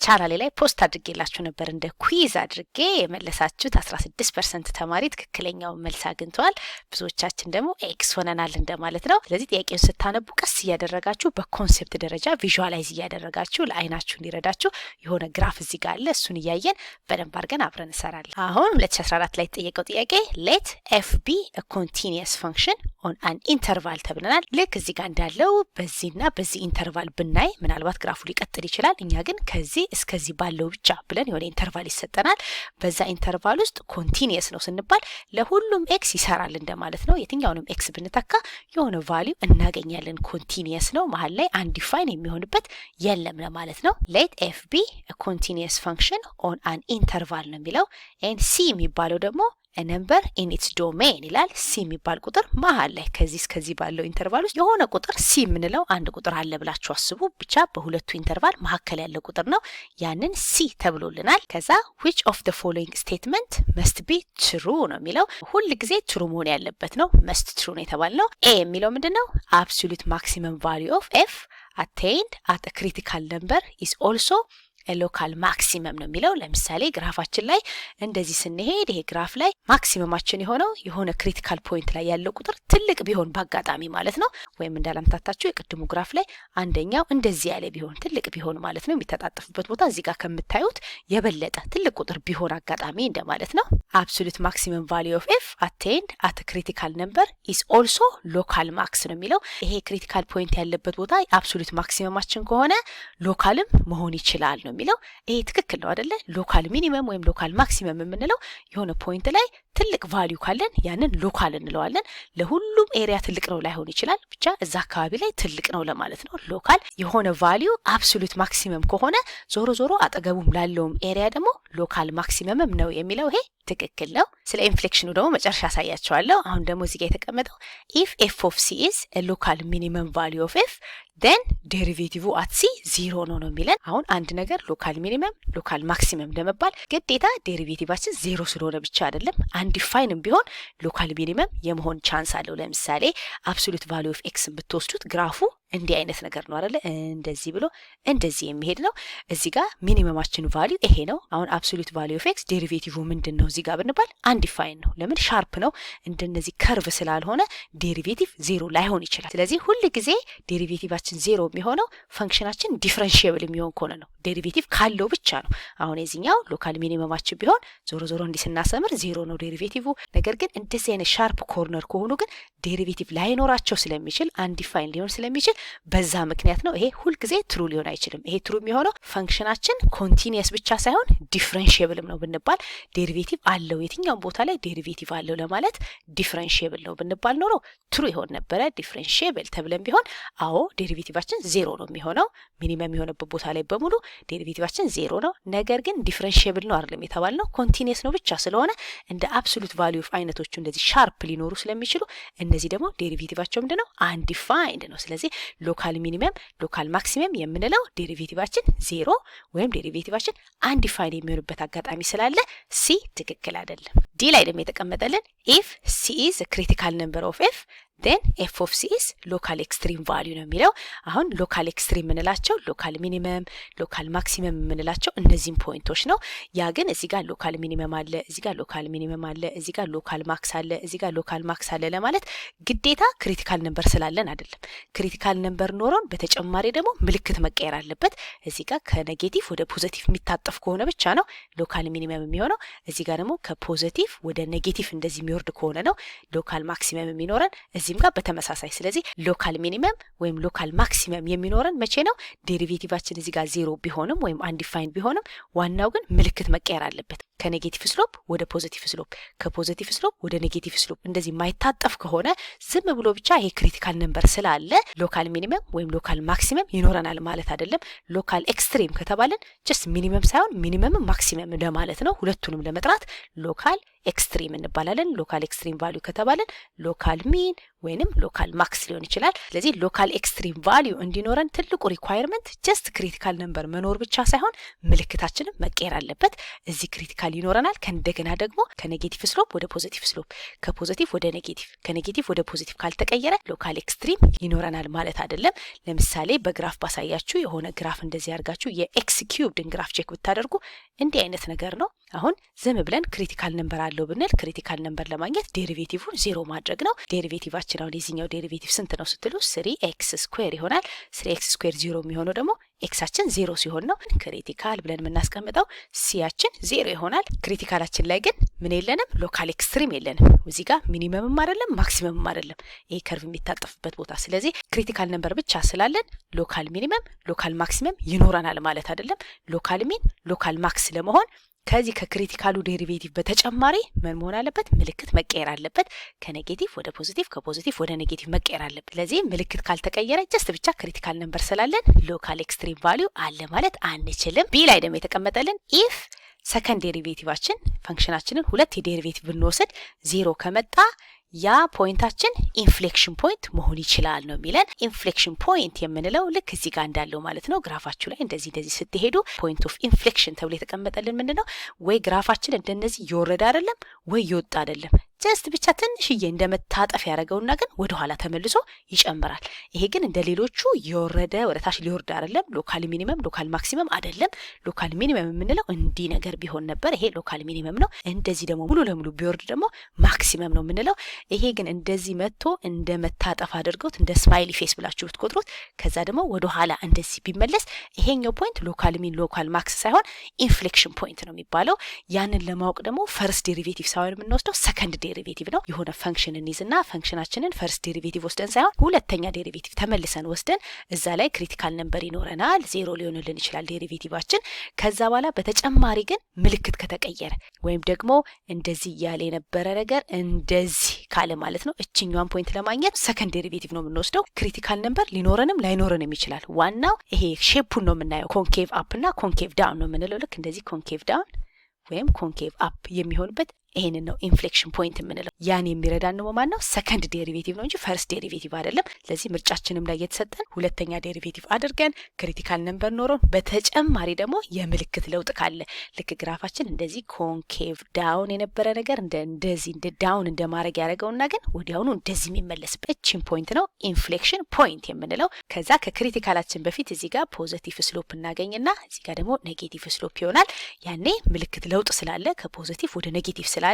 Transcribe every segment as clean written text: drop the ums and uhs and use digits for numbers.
ቻናሌ ላይ ፖስት አድርጌላችሁ ነበር እንደ ኩዊዝ አድርጌ የመለሳችሁት 16% ተማሪ ትክክለኛውን መልስ አግኝተዋል። ብዙዎቻችን ደግሞ ኤክስ ሆነናል እንደማለት ነው። ስለዚህ ጥያቄውን ስታነቡ ቀስ እያደረጋችሁ በኮንሴፕት ደረጃ ቪዥዋላይዝ እያደረጋችሁ ለአይናችሁ እንዲረዳችሁ የሆነ ግራፍ እዚህ ጋር አለ። እሱን እያየን በደንብ አድርገን አብረን እንሰራለን። አሁን 2014 ላይ የተጠየቀው ጥያቄ ሌት ኤፍ ቢ a continuous function on an interval ተብለናል። ልክ እዚህ ጋር እንዳለው በዚህና በዚህ ኢንተርቫል ብናይ ምናልባት ግራፉ ሊቀጥል ይችላል። እኛ ግን ከዚህ እስከዚህ ባለው ብቻ ብለን የሆነ ኢንተርቫል ይሰጠናል። በዛ ኢንተርቫል ውስጥ ኮንቲኒየስ ነው ስንባል ለሁሉም ኤክስ ይሰራል እንደማለት ነው። የትኛውንም ኤክስ ብንተካ የሆነ ቫልዩ እናገኛለን። ኮንቲኒየስ ነው፣ መሀል ላይ አንዲፋይን የሚሆንበት የለም ለማለት ነው። ሌት ኤፍ ቢ a continuous function on an interval ነው የሚለው። ኤን ሲ የሚባለው ደግሞ a number in its domain ይላል። ሲ የሚባል ቁጥር መሀል ላይ ከዚህ እስከዚህ ባለው ኢንተርቫል ውስጥ የሆነ ቁጥር ሲ የምንለው አንድ ቁጥር አለ ብላችሁ አስቡ። ብቻ በሁለቱ ኢንተርቫል መካከል ያለ ቁጥር ነው። ያንን ሲ ተብሎልናል። ከዛ which of the following statement must be true ነው የሚለው። ሁል ጊዜ ትሩ መሆን ያለበት ነው። must true ነው የተባልነው። ኤ የሚለው ምንድነው? absolute maximum value of f attained at a critical number is also ሎካል ማክሲመም ነው የሚለው። ለምሳሌ ግራፋችን ላይ እንደዚህ ስንሄድ ይሄ ግራፍ ላይ ማክሲመማችን የሆነው የሆነ ክሪቲካል ፖይንት ላይ ያለው ቁጥር ትልቅ ቢሆን ባጋጣሚ ማለት ነው። ወይም እንዳላምታታችሁ የቅድሙ ግራፍ ላይ አንደኛው እንደዚህ ያለ ቢሆን ትልቅ ቢሆን ማለት ነው። የሚተጣጠፉበት ቦታ እዚህ ጋር ከምታዩት የበለጠ ትልቅ ቁጥር ቢሆን አጋጣሚ እንደማለት ነው። አብሶሉት ማክሲመም ቫልዩ ኦፍ ኤፍ አቴንድ አት ክሪቲካል ነምበር ኢዝ ኦልሶ ሎካል ማክስ ነው የሚለው። ይሄ ክሪቲካል ፖይንት ያለበት ቦታ አብሶሉት ማክሲመማችን ከሆነ ሎካልም መሆን ይችላል ነው የሚለው። ይሄ ትክክል ነው አይደለ? ሎካል ሚኒመም ወይም ሎካል ማክሲመም የምንለው የሆነ ፖይንት ላይ ትልቅ ቫልዩ ካለን ያንን ሎካል እንለዋለን። ለሁሉም ኤሪያ ትልቅ ነው ላይሆን ይችላል፣ ብቻ እዛ አካባቢ ላይ ትልቅ ነው ለማለት ነው። ሎካል የሆነ ቫልዩ አብሶሉት ማክሲመም ከሆነ ዞሮ ዞሮ አጠገቡም ላለውም ኤሪያ ደግሞ ሎካል ማክሲመምም ነው የሚለው። ይሄ ትክክል ነው። ስለ ኢንፍሌክሽኑ ደግሞ መጨረሻ ያሳያቸዋለሁ። አሁን ደግሞ እዚህ ጋር የተቀመጠው ኢፍ ኤፍ ኦፍ ሲ ኢዝ ሎካል ሚኒመም ቫልዩ ኦፍ ኤፍ then ዴሪቬቲቭ አት ሲ ዜሮ ነው የሚለን። አሁን አንድ ነገር ሎካል ሚኒመም ሎካል ማክሲመም ለመባል ግዴታ ዴሪቬቲቫችን ዜሮ ስለሆነ ብቻ አይደለም፣ አንዲፋይንም ቢሆን ሎካል ሚኒመም የመሆን ቻንስ አለው። ለምሳሌ አብሶሉት ቫልዩ ኦፍ ኤክስ ብትወስዱት ግራፉ እንዲህ አይነት ነገር ነው አይደለ? እንደዚህ ብሎ እንደዚህ የሚሄድ ነው። እዚህ ጋር ሚኒመማችን ቫልዩ ይሄ ነው። አሁን አብሶሉት ቫልዩ ኦፍ ኤክስ ዴሪቬቲቭ ምንድን ነው እዚህ ጋር ብንባል አንዲፋይን ነው። ለምን? ሻርፕ ነው። እንደነዚህ ከርቭ ስላልሆነ ዴሪቬቲቭ ዜሮ ላይሆን ይችላል። ስለዚህ ሁል ጊዜ ዴሪቬቲቫችን ዜሮ የሚሆነው ፈንክሽናችን ዲፍረንሺየብል የሚሆን ከሆነ ነው። ዴሪቬቲቭ ካለው ብቻ ነው። አሁን የዚህኛው ሎካል ሚኒመማችን ቢሆን ዞሮ ዞሮ እንዲህ ስናሰምር ዜሮ ነው ዴሪቬቲቭ። ነገር ግን እንደዚህ አይነት ሻርፕ ኮርነር ከሆኑ ግን ዴሪቬቲቭ ላይኖራቸው ስለሚችል አንዲፋይን ሊሆን ስለሚችል በዛ ምክንያት ነው። ይሄ ሁልጊዜ ትሩ ሊሆን አይችልም። ይሄ ትሩ የሚሆነው ፈንክሽናችን ኮንቲኒየስ ብቻ ሳይሆን ዲፍረንሺየብልም ነው ብንባል፣ ዴሪቬቲቭ አለው የትኛውም ቦታ ላይ ዴሪቬቲቭ አለው ለማለት ዲፍረንሺየብል ነው ብንባል ኖሮ ትሩ ይሆን ነበረ። ዲፍረንሺየብል ተብለን ቢሆን አዎ ዴሪቬቲቫችን ዜሮ ነው የሚሆነው። ሚኒመም የሆነበት ቦታ ላይ በሙሉ ዴሪቬቲቫችን ዜሮ ነው። ነገር ግን ዲፍረንሺየብል ነው አይደለም የተባልነው፣ ኮንቲኒየስ ነው ብቻ ስለሆነ እንደ አብሶሉት ቫልዩ ኦፍ አይነቶቹ እንደዚህ ሻርፕ ሊኖሩ ስለሚችሉ እነዚህ ደግሞ ዴሪቬቲቫቸው ምንድነው? አንዲፋይንድ ነው። ስለዚህ ሎካል ሚኒመም ሎካል ማክሲመም የምንለው ዴሪቬቲቫችን ዜሮ ወይም ዴሪቬቲቫችን አንዲፋይንድ የሚሆንበት አጋጣሚ ስላለ ሲ ትክክል አይደለም። ዲ ላይ ደግሞ የተቀመጠልን ኢፍ ሲ ኢዝ ክሪቲካል ነምበር ኦፍ ኤፍ then f of c is local extreme value ነው የሚለው። አሁን ሎካል ኤክስትሪም የምንላቸው ሎካል ሚኒመም ሎካል ማክሲመም የምንላቸው እነዚህም ፖይንቶች ነው። ያ ግን እዚህ ጋር ሎካል ሚኒመም አለ፣ እዚህ ጋር ሎካል ሚኒመም አለ፣ እዚህ ጋር ሎካል ማክስ አለ፣ እዚህ ጋር ሎካል ማክስ አለ ለማለት ግዴታ ክሪቲካል ነምበር ስላለን አይደለም። ክሪቲካል ነምበር ኖሮን በተጨማሪ ደግሞ ምልክት መቀየር አለበት። እዚህ ጋር ከኔጌቲቭ ወደ ፖዚቲቭ የሚታጠፍ ከሆነ ብቻ ነው ሎካል ሚኒመም የሚሆነው። እዚህ ጋር ደግሞ ከፖዚቲቭ ወደ ኔጌቲቭ እንደዚህ የሚወርድ ከሆነ ነው ሎካል ማክሲመም የሚኖረን። እዚህም ጋር በተመሳሳይ። ስለዚህ ሎካል ሚኒመም ወይም ሎካል ማክሲመም የሚኖረን መቼ ነው? ዴሪቬቲቫችን እዚህ ጋር ዜሮ ቢሆንም ወይም አንዲፋይንድ ቢሆንም ዋናው ግን ምልክት መቀየር አለበት። ከኔጌቲቭ ስሎፕ ወደ ፖዚቲቭ ስሎፕ፣ ከፖዚቲቭ ስሎፕ ወደ ኔጌቲቭ ስሎፕ እንደዚህ ማይታጠፍ ከሆነ ዝም ብሎ ብቻ ይሄ ክሪቲካል ነምበር ስላለ ሎካል ሚኒመም ወይም ሎካል ማክሲመም ይኖረናል ማለት አይደለም። ሎካል ኤክስትሪም ከተባለን ጀስት ሚኒመም ሳይሆን ሚኒመም ማክሲመም ለማለት ነው። ሁለቱንም ለመጥራት ሎካል ኤክስትሪም እንባላለን። ሎካል ኤክስትሪም ቫልዩ ከተባለን ሎካል ሚን ወይንም ሎካል ማክስ ሊሆን ይችላል። ስለዚህ ሎካል ኤክስትሪም ቫልዩ እንዲኖረን ትልቁ ሪኳየርመንት ጀስት ክሪቲካል ነምበር መኖር ብቻ ሳይሆን ምልክታችንም መቀየር አለበት። እዚህ ክሪቲካል ይኖረናል። ከእንደገና ደግሞ ከኔጌቲቭ ስሎፕ ወደ ፖዚቲቭ ስሎፕ፣ ከፖዚቲቭ ወደ ኔጌቲቭ፣ ከኔጌቲቭ ወደ ፖዚቲቭ ካልተቀየረ ሎካል ኤክስትሪም ይኖረናል ማለት አይደለም። ለምሳሌ በግራፍ ባሳያችሁ የሆነ ግራፍ እንደዚህ አድርጋችሁ የኤክስ ኪዩብድን ግራፍ ቼክ ብታደርጉ እንዲህ አይነት ነገር ነው። አሁን ዝም ብለን ክሪቲካል ነምበር አለው ብንል ክሪቲካል ነምበር ለማግኘት ዴሪቬቲቭን 0 ማድረግ ነው። ዴሪቬቲቫችን አሁን የዚህኛው ዴሪቬቲቭ ስንት ነው ስትሉ 3x² ይሆናል። 3x² 0 የሚሆነው ደግሞ ኤክሳችን 0 ሲሆን ነው። ክሪቲካል ብለን የምናስቀምጠው ሲያችን 0 ይሆናል። ክሪቲካላችን ላይ ግን ምን የለንም? ሎካል ኤክስትሪም የለንም። እዚህ ጋር ሚኒመምም አይደለም ማክሲመምም አይደለም ይሄ ከርቭ የሚታጠፍበት ቦታ። ስለዚህ ክሪቲካል ነምበር ብቻ ስላለን ሎካል ሚኒመም ሎካል ማክሲመም ይኖረናል ማለት አይደለም። ሎካል ሚን ሎካል ማክስ ለመሆን ከዚህ ከክሪቲካሉ ዴሪቬቲቭ በተጨማሪ ምን መሆን አለበት? ምልክት መቀየር አለበት። ከኔጌቲቭ ወደ ፖዚቲቭ ከፖዚቲቭ ወደ ኔጌቲቭ መቀየር አለበት። ለዚህ ምልክት ካልተቀየረ ጀስት ብቻ ክሪቲካል ነምበር ስላለን ሎካል ኤክስትሪም ቫልዩ አለ ማለት አንችልም። ቢ ላይ ደግሞ የተቀመጠልን ኢፍ ሰከንድ ዴሪቬቲቫችን ፈንክሽናችንን ሁለት የዴሪቬቲቭ ብንወስድ 0 ከመጣ ያ ፖይንታችን ኢንፍሌክሽን ፖይንት መሆን ይችላል ነው የሚለን። ኢንፍሌክሽን ፖይንት የምንለው ልክ እዚህ ጋር እንዳለው ማለት ነው። ግራፋችሁ ላይ እንደዚህ ስትሄዱ ፖይንት ኦፍ ኢንፍሌክሽን ተብሎ የተቀመጠልን ምንድነው? ወይ ግራፋችን እንደነዚህ እየወረደ አይደለም ወይ እየወጣ አይደለም። ጀስት ብቻ ትንሽዬ እንደመታጠፍ ያደረገውና ግን ወደ ኋላ ተመልሶ ይጨምራል። ይሄ ግን እንደ ሌሎቹ እየወረደ ወደ ታች ሊወርድ አይደለም። ሎካል ሚኒመም ሎካል ማክሲመም አይደለም። ሎካል ሚኒመም የምንለው እንዲህ ነገር ቢሆን ነበር። ይሄ ሎካል ሚኒመም ነው። እንደዚህ ደግሞ ሙሉ ለሙሉ ቢወርድ ደግሞ ማክሲመም ነው የምንለው። ይሄ ግን እንደዚህ መጥቶ እንደ መታጠፍ አድርገውት እንደ ስማይሊ ፌስ ብላችሁ ብትቆጥሩት ከዛ ደግሞ ወደ ኋላ እንደዚህ ቢመለስ ይሄኛው ፖይንት ሎካል ሚን ሎካል ማክስ ሳይሆን ኢንፍሌክሽን ፖይንት ነው የሚባለው። ያንን ለማወቅ ደግሞ ፈርስት ዴሪቬቲቭ ሳይሆን የምንወስደው ሰከንድ ዴሪቬቲቭ ነው። የሆነ ፈንክሽን እንይዝና ፈንክሽናችንን ፈርስት ዴሪቬቲቭ ወስደን ሳይሆን ሁለተኛ ዴሪቬቲቭ ተመልሰን ወስደን እዛ ላይ ክሪቲካል ነምበር ይኖረናል። 0 ሊሆንልን ይችላል ዴሪቬቲቫችን። ከዛ በኋላ በተጨማሪ ግን ምልክት ከተቀየረ ወይም ደግሞ እንደዚህ እያለ የነበረ ነገር እንደዚህ ካለ ማለት ነው እችኛዋን ፖይንት ለማግኘት ሰከንድ ዴሪቬቲቭ ነው የምንወስደው። ክሪቲካል ነምበር ሊኖረንም ላይኖረንም ይችላል። ዋናው ይሄ ሼፑን ነው የምናየው። ኮንኬቭ አፕ እና ኮንኬቭ ዳውን ነው የምንለው። ልክ እንደዚህ ኮንኬቭ ዳውን ወይም ኮንኬቭ አፕ የሚሆንበት ይሄንን ነው ኢንፍሌክሽን ፖይንት የምንለው። ያን የሚረዳን ነው ማን ነው? ሰከንድ ዴሪቬቲቭ ነው እንጂ ፈርስት ዴሪቬቲቭ አይደለም። ለዚህ ምርጫችንም ላይ የተሰጠን ሁለተኛ ዴሪቬቲቭ አድርገን ክሪቲካል ነምበር ኖሮን በተጨማሪ ደግሞ የምልክት ለውጥ ካለ ልክ ግራፋችን እንደዚህ ኮንኬቭ ዳውን የነበረ ነገር እንደዚህ እንደ ዳውን እንደማድረግ ያደረገውና ግን ወዲያውኑ እንደዚህ የሚመለስበት እቺን ፖይንት ነው ኢንፍሌክሽን ፖይንት የምንለው። ከዛ ከክሪቲካላችን በፊት እዚህ ጋር ፖዚቲቭ ስሎፕ እናገኝና እዚህ ጋር ደግሞ ኔጌቲቭ ስሎፕ ይሆናል። ያኔ ምልክት ለውጥ ስላለ ከፖዚቲቭ ወደ ኔጌቲቭ ስላለ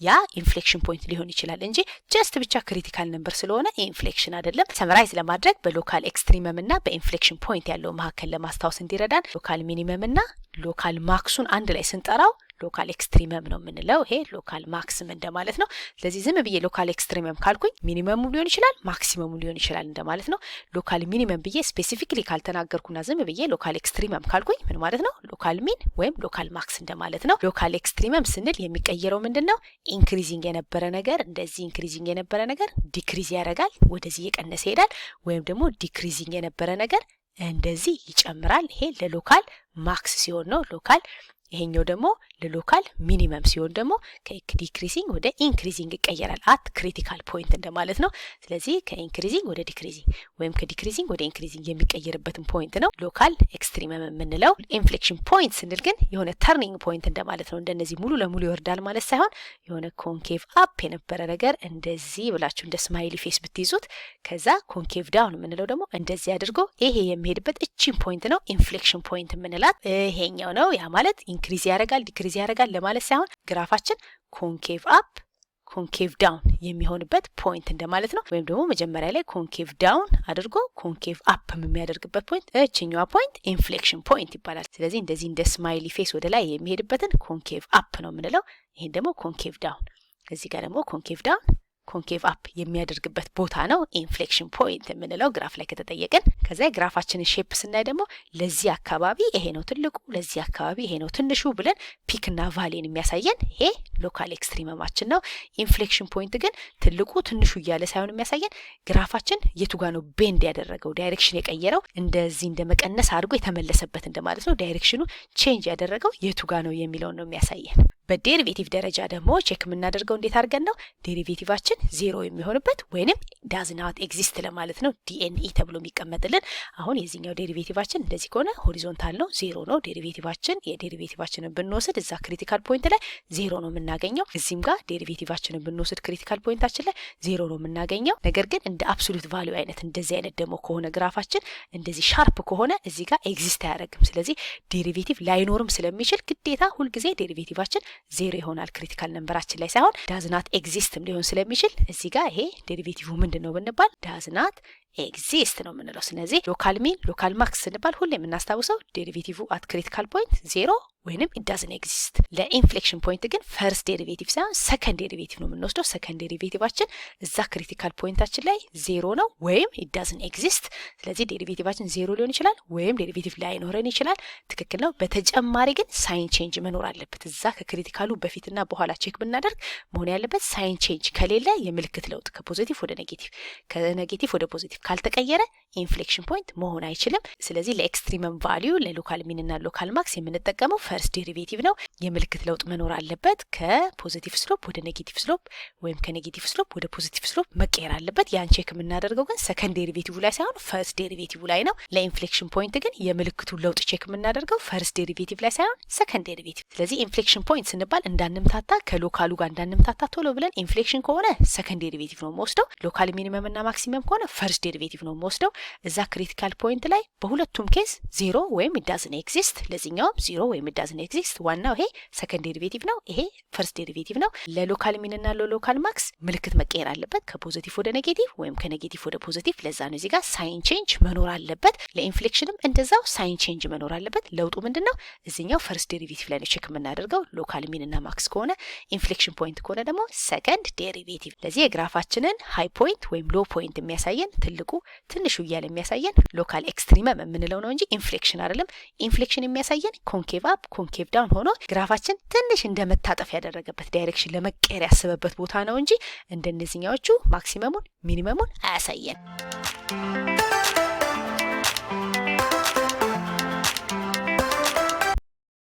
ያ ኢንፍሌክሽን ፖይንት ሊሆን ይችላል እንጂ ጀስት ብቻ ክሪቲካል ነምበር ስለሆነ ኢንፍሌክሽን አይደለም። ሰምራይዝ ለማድረግ በሎካል ኤክስትሪመም እና በኢንፍሌክሽን ፖይንት ያለው መካከል ለማስታወስ እንዲረዳን ሎካል ሚኒመም እና ሎካል ማክሱን አንድ ላይ ስንጠራው ሎካል ኤክስትሪመም ነው የምንለው። ይሄ ሎካል ማክሲም እንደማለት ነው። ስለዚህ ዝም ብዬ ሎካል ኤክስትሪመም ካልኩኝ ሚኒመሙ ሊሆን ይችላል ማክሲመሙ ሊሆን ይችላል እንደማለት ነው። ሎካል ሚኒመም ብዬ ስፔሲፊክሊ ካልተናገርኩና ዝም ብዬ ሎካል ኤክስትሪመም ካልኩኝ ምን ማለት ነው? ሎካል ሚን ወይም ሎካል ማክስ እንደማለት ነው። ሎካል ኤክስትሪመም ስንል የሚቀየረው ምንድነው? ኢንክሪዚንግ የነበረ ነገር እንደዚህ ኢንክሪዚንግ የነበረ ነገር ዲክሪዝ ያደርጋል፣ ወደዚህ እየቀነሰ ይሄዳል። ወይም ደግሞ ዲክሪዚንግ የነበረ ነገር እንደዚህ ይጨምራል። ይሄ ለሎካል ማክስ ሲሆን ነው ሎካል። ይሄኛው ደግሞ ለሎካል ሚኒመም ሲሆን ደግሞ ከዲክሪዚንግ ወደ ኢንክሪዚንግ ይቀየራል። አት ክሪቲካል ፖይንት እንደማለት ነው። ስለዚህ ከኢንክሪዚንግ ወደ ዲክሪዚንግ ወይም ከዲክሪዚንግ ወደ ኢንክሪዚንግ የሚቀየርበትን ፖይንት ነው ሎካል ኤክስትሪመም የምንለው። ኢንፍሌክሽን ፖይንት ስንል ግን የሆነ ተርኒንግ ፖይንት እንደማለት ነው። እንደነዚህ ሙሉ ለሙሉ ይወርዳል ማለት ሳይሆን የሆነ ኮንኬቭ አፕ የነበረ ነገር እንደዚህ ብላችሁ እንደ ስማይሊ ፌስ ብትይዙት ከዛ ኮንኬቭ ዳውን የምንለው ደግሞ እንደዚህ አድርጎ ይሄ የሚሄድበት እቺን ፖይንት ነው ኢንፍሌክሽን ፖይንት የምንላት። ይሄኛው ነው ያ ማለት ኢንክሪዝ ያደርጋል ዲክሪዝ ያደርጋል ለማለት ሳይሆን ግራፋችን ኮንኬቭ አፕ ኮንኬቭ ዳውን የሚሆንበት ፖይንት እንደማለት ነው። ወይም ደግሞ መጀመሪያ ላይ ኮንኬቭ ዳውን አድርጎ ኮንኬቭ አፕ የሚያደርግበት ፖይንት እችኛዋ ፖይንት ኢንፍሌክሽን ፖይንት ይባላል። ስለዚህ እንደዚህ እንደ ስማይሊ ፌስ ወደ ላይ የሚሄድበትን ኮንኬቭ አፕ ነው የምንለው። ይሄን ደግሞ ኮንኬቭ ዳውን፣ እዚህ ጋር ደግሞ ኮንኬቭ ዳውን ኮንኬቭ አፕ የሚያደርግበት ቦታ ነው ኢንፍሌክሽን ፖይንት የምንለው ግራፍ ላይ ከተጠየቅን። ከዛ የግራፋችንን ሼፕ ስናይ ደግሞ ለዚህ አካባቢ ይሄ ነው ትልቁ፣ ለዚህ አካባቢ ይሄ ነው ትንሹ ብለን ፒክና ቫሊን የሚያሳየን ይሄ ሎካል ኤክስትሪመማችን ነው። ኢንፍሌክሽን ፖይንት ግን ትልቁ ትንሹ እያለ ሳይሆን የሚያሳየን ግራፋችን የቱ ጋር ነው ቤንድ ያደረገው ዳይሬክሽን የቀየረው እንደዚህ እንደመቀነስ አድርጎ የተመለሰበት እንደማለት ነው። ዳይሬክሽኑ ቼንጅ ያደረገው የቱ ጋር ነው የሚለውን ነው የሚያሳየን። በዴሪቬቲቭ ደረጃ ደግሞ ቼክ የምናደርገው እንዴት አድርገን ነው ዴሪቬቲቫችን ዜሮ የሚሆንበት ወይንም ዳዝ ናት ኤግዚስት ለማለት ነው ዲኤንኢ ተብሎ የሚቀመጥልን። አሁን የዚህኛው ዴሪቬቲቫችን እንደዚህ ከሆነ ሆሪዞንታል ነው ዜሮ ነው ዴሪቬቲቫችን። የዴሪቬቲቫችንን ብንወስድ እዛ ክሪቲካል ፖይንት ላይ ዜሮ ነው የምናገኘው። እዚህም ጋር ዴሪቬቲቫችንን ብንወስድ ክሪቲካል ፖይንታችን ላይ ዜሮ ነው የምናገኘው። ነገር ግን እንደ አብሶሉት ቫልዩ አይነት እንደዚህ አይነት ደግሞ ከሆነ ግራፋችን እንደዚህ ሻርፕ ከሆነ እዚህ ጋር ኤግዚስት አያደርግም። ስለዚህ ዴሪቬቲቭ ላይኖርም ስለሚችል ግዴታ ሁልጊዜ ዴሪቬቲቫችን ዜሮ ይሆናል ክሪቲካል ነምበራችን ላይ ሳይሆን ዳዝ ናት ኤግዚስትም ሊሆን ስለሚችል እዚህ ጋር ይሄ ዴሪቬቲቭ ምንድነው ብንባል ዳዝ ናት ኤግዚስት ነው የምንለው። ስለዚህ ሎካል ሚን ሎካል ማክስ ስንባል ሁሌ የምናስታውሰው ዴሪቬቲቭ አት ክሪቲካል ፖይንት ዜሮ ወይንም ኢት ዳዝንት ኤግዚስት። ለኢንፍሌክሽን ፖይንት ግን ፈርስት ዴሪቬቲቭ ሳይሆን ሰከንድ ዴሪቬቲቭ ነው የምንወስደው። ሰከንድ ዴሪቬቲቫችን እዛ ክሪቲካል ፖይንታችን ላይ ዜሮ ነው ወይም ኢት ዳዝንት ኤግዚስት። ስለዚህ ዴሪቬቲቫችን ዜሮ ሊሆን ይችላል ወይም ዴሪቬቲቭ ላይኖረን ይችላል። ትክክል ነው። በተጨማሪ ግን ሳይን ቼንጅ መኖር አለበት። እዛ ከክሪቲካሉ በፊትና በኋላ ቼክ ብናደርግ መሆን ያለበት ሳይን ቼንጅ ከሌለ የምልክት ለውጥ ከፖዚቲቭ ወደ ኔጌቲቭ ከኔጌቲቭ ወደ ፖዚቲቭ ካልተቀየረ ኢንፍሌክሽን ፖይንት መሆን አይችልም። ስለዚህ ለኤክስትሪመም ቫልዩ ለሎካል ሚን እና ሎካል ማክስ የምንጠቀመው ፈርስት ዴሪቬቲቭ ነው። የምልክት ለውጥ መኖር አለበት። ከፖዚቲቭ ስሎፕ ወደ ኔጌቲቭ ስሎፕ ወይም ከኔጌቲቭ ስሎፕ ወደ ፖዚቲቭ ስሎፕ መቀየር አለበት። ያን ቼክ የምናደርገው ግን ሰከንድ ዴሪቬቲቭ ላይ ሳይሆን ፈርስት ዴሪቬቲቭ ላይ ነው። ለኢንፍሌክሽን ፖይንት ግን የምልክቱን ለውጥ ቼክ የምናደርገው ፈርስት ዴሪቬቲቭ ላይ ሳይሆን ሰከንድ ዴሪቬቲቭ። ስለዚህ ኢንፍሌክሽን ፖይንት ስንባል እንዳንምታታ ከሎካሉ ጋር እንዳንምታታ ቶሎ ብለን ኢንፍሌክሽን ከሆነ ሰከንድ ዴሪቬቲቭ ነው የምወስደው። ሎካል ሚኒመም እና ማክሲመም ከሆነ ፈርስት ዴሪቬቲቭ ነው የምወስደው። እዛ ክሪቲካል ፖይንት ላይ በሁለቱም ኬስ ዜሮ ወይም ኢት ዳዝንት ኤግዚስት፣ ለዚህኛውም ዜሮ ወይም ኢት ዳዝንት ኤግዚስት። ዋናው ይሄ ሰከንድ ዴሪቬቲቭ ነው፣ ይሄ ፈርስት ዴሪቬቲቭ ነው። ለሎካል ሚን እና ለሎካል ማክስ ምልክት መቀየር አለበት ከፖዚቲቭ ወደ ኔጌቲቭ ወይም ከኔጌቲቭ ወደ ፖዚቲቭ። ለዛ ነው እዚህ ጋር ሳይን ቼንጅ መኖር አለበት። ለኢንፍሌክሽንም እንደዛው ሳይን ቼንጅ መኖር አለበት። ለውጡ ምንድነው? እዚህኛው ፈርስት ዴሪቬቲቭ ላይ ነው ቼክ የምናደርገው ሎካል ሚን እና ማክስ ከሆነ። ኢንፍሌክሽን ፖይንት ከሆነ ደግሞ ሰከንድ ዴሪቬቲቭ። ለዚህ የግራፋችንን ሃይ ፖይንት ወይም ሎ ፖይንት የሚያሳየን ትልቁ ትንሹ እያለ የሚያሳየን ሎካል ኤክስትሪመም የምንለው ነው እንጂ ኢንፍሌክሽን አይደለም። ኢንፍሌክሽን የሚያሳየን ኮንኬቭ አፕ ኮንኬቭ ዳውን ሆኖ ግራፋችን ትንሽ እንደመታጠፍ ያደረገበት ዳይሬክሽን ለመቀየር ያሰበበት ቦታ ነው እንጂ እንደነዚህኛዎቹ ማክሲመሙን ሚኒመሙን አያሳየን።